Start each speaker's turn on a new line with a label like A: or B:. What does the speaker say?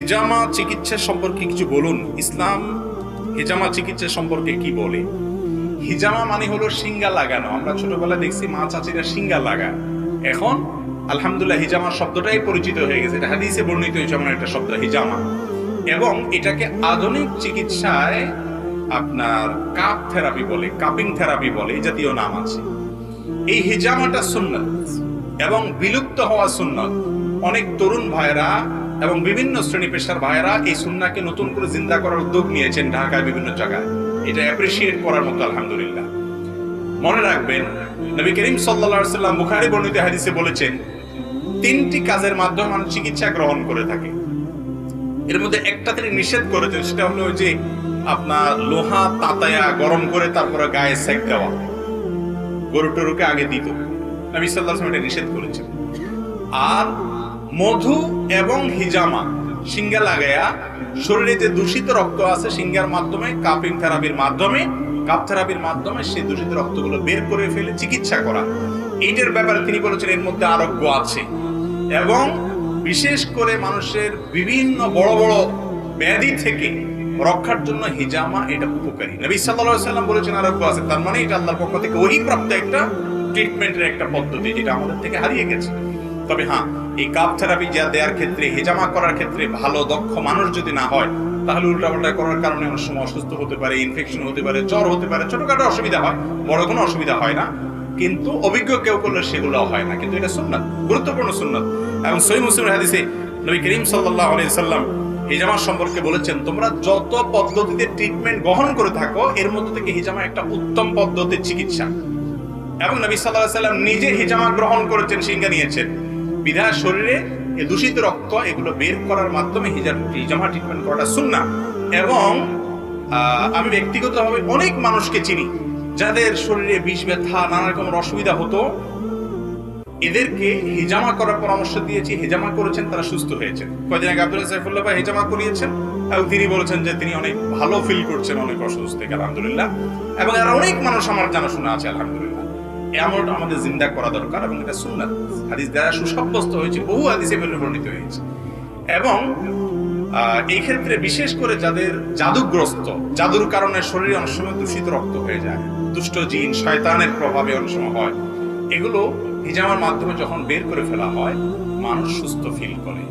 A: হিজামা চিকিৎসা সম্পর্কে কিছু বলুন। ইসলাম হিজামা চিকিৎসা সম্পর্কে কি বলে? হিজামা মানে হলো শিঙ্গা লাগানো। আমরা ছোটবেলায় দেখছি মা চাচিরা শিঙ্গা লাগায়। এখন আলহামদুলিল্লাহ হিজামা শব্দটাই পরিচিত হয়ে গেছে। এটা হাদিসে বর্ণিত হয়েছে এমন একটা শব্দ হিজামা, এবং এটাকে আধুনিক চিকিৎসায় আপনার কাপ থেরাপি বলে, কাপিং থেরাপি বলে, এই জাতীয় নাম আছে। এই হিজামাটা সুন্নাত এবং বিলুপ্ত হওয়া সুন্নাত। অনেক তরুণ ভাইরা এবং বিভিন্ন শ্রেণী পেশার ভাইরা এই সুন্নাহকে নতুন করে জিন্দা করার উদ্যোগ নিয়েছেন ঢাকার বিভিন্ন জায়গায়। এটা অ্যাপ্রিসিয়েট করার মতো, আলহামদুলিল্লাহ। মনে রাখবেন, নবী করিম সাল্লাল্লাহু আলাইহি ওয়াসাল্লাম বুখারী বর্ণিত হাদিসে বলেছেন, তিনটি কাজের মাধ্যমে মানুষ চিকিৎসা গ্রহণ করে থাকে। এর মধ্যে একটা তিনি নিষেধ করেছেন, সেটা হলো যে আপনার লোহা তাতায়া গরম করে তারপরে গায়ে সেক দেওয়া। গরু টরুকে আগে দিত, নবী সাল্লাল্লাহু আলাইহি ওয়াসাল্লাম এটা নিষেধ করেছেন। আর মধু এবং হিজামা শিঙ্গা লাগায়া শরীরে যে দূষিত রক্ত আছে শিঙ্গার মাধ্যমে, কাপিং থেরাপির মাধ্যমে, কাপ থেরাপির মাধ্যমে সেই দূষিত রক্তগুলো বের করে ফেলে চিকিৎসা করা, এইটার ব্যাপারে তিনি বলেছেন এর মধ্যে আরোগ্য আছে। এবং বিশেষ করে মানুষের বিভিন্ন বড় বড় ব্যাধি থেকে রক্ষার জন্য হিজামা এটা উপকারী। নবী সাল্লাল্লাহু আলাইহি ওয়াসাল্লাম বলেছেন আরোগ্য আছে, তার মানে এটা আল্লাহর পক্ষ থেকে ওহীপ্রাপ্ত একটা ট্রিটমেন্টের একটা পদ্ধতি, যেটা আমাদের থেকে হারিয়ে গেছে। তবে হ্যাঁ, এই কাপ থেরাপি যা দেওয়ার ক্ষেত্রে, হিজামা করার ক্ষেত্রে ভালো দক্ষ মানুষ যদি না হয়, তাহলে উল্টাপাল্টা করার কারণে অনেক সময় অসুস্থ হতে পারে, ইনফেকশন হতে পারে, জ্বর হতে পারে, ছোটখাটো অসুবিধা হয়, বড় কোনো অসুবিধা হয় না। কিন্তু অভিজ্ঞ কেউ করলে সেগুলো হয় না। কিন্তু এটা সুন্নাত, গুরুত্বপূর্ণ সুন্নাত। এবং সহিহ মুসলিমের হাদিসে নবী করিম সাল্লাল্লাহু আলাইহি ওয়াসাল্লাম হিজামা সম্পর্কে বলেছেন, তোমরা যত পদ্ধতিতে ট্রিটমেন্ট গ্রহণ করে থাকো, এর মধ্যে থেকে হিজামা একটা উত্তম পদ্ধতির চিকিৎসা। এবং নবী সাল্লাল্লাহু আলাইহি ওয়াসাল্লাম নিজে হিজামা গ্রহণ করেছেন, শিঙ্গা নিয়েছেন। বিধায় শরীরে এই দূষিত রক্ত এগুলো বের করার মাধ্যমে হিজামা ট্রিটমেন্ট করাটা সুন্নাহ। এবং আমি ব্যক্তিগতভাবে অনেক মানুষকে চিনি যাদের শরীরে বিষ ব্যথা, নানা রকমের অসুবিধা হতো, এদেরকে হিজামা করার পরামর্শ দিয়েছি, হিজামা করেছেন, তারা সুস্থ হয়েছেন। কয়েকদিন আগে আব্দুল্লাহ সাইফুল্লাহ ভাই হিজামা করিয়েছেন এবং তিনি বলেছেন যে তিনি অনেক ভালো ফিল করছেন অনেক অসুস্থ থেকে, আলহামদুলিল্লাহ। এবং আর অনেক মানুষ আমার জানাশোনা আছে, আলহামদুলিল্লাহ। এমন আমাদের জিন্দা করা দরকার, এবং এটা সুন্নাত, হাদিস দ্বারা সুসাব্যস্ত হয়েছে, বহু হাদিসে বর্ণিত হয়েছে। এবং এই ক্ষেত্রে বিশেষ করে যাদের জাদুগ্রস্ত, জাদুর কারণে শরীরে অনেক সময় দূষিত রক্ত হয়ে যায়, দুষ্ট জিন শয়তানের প্রভাবে অনেক সময় হয়, এগুলো হিজামার মাধ্যমে যখন বের করে ফেলা হয়, মানুষ সুস্থ ফিল করে।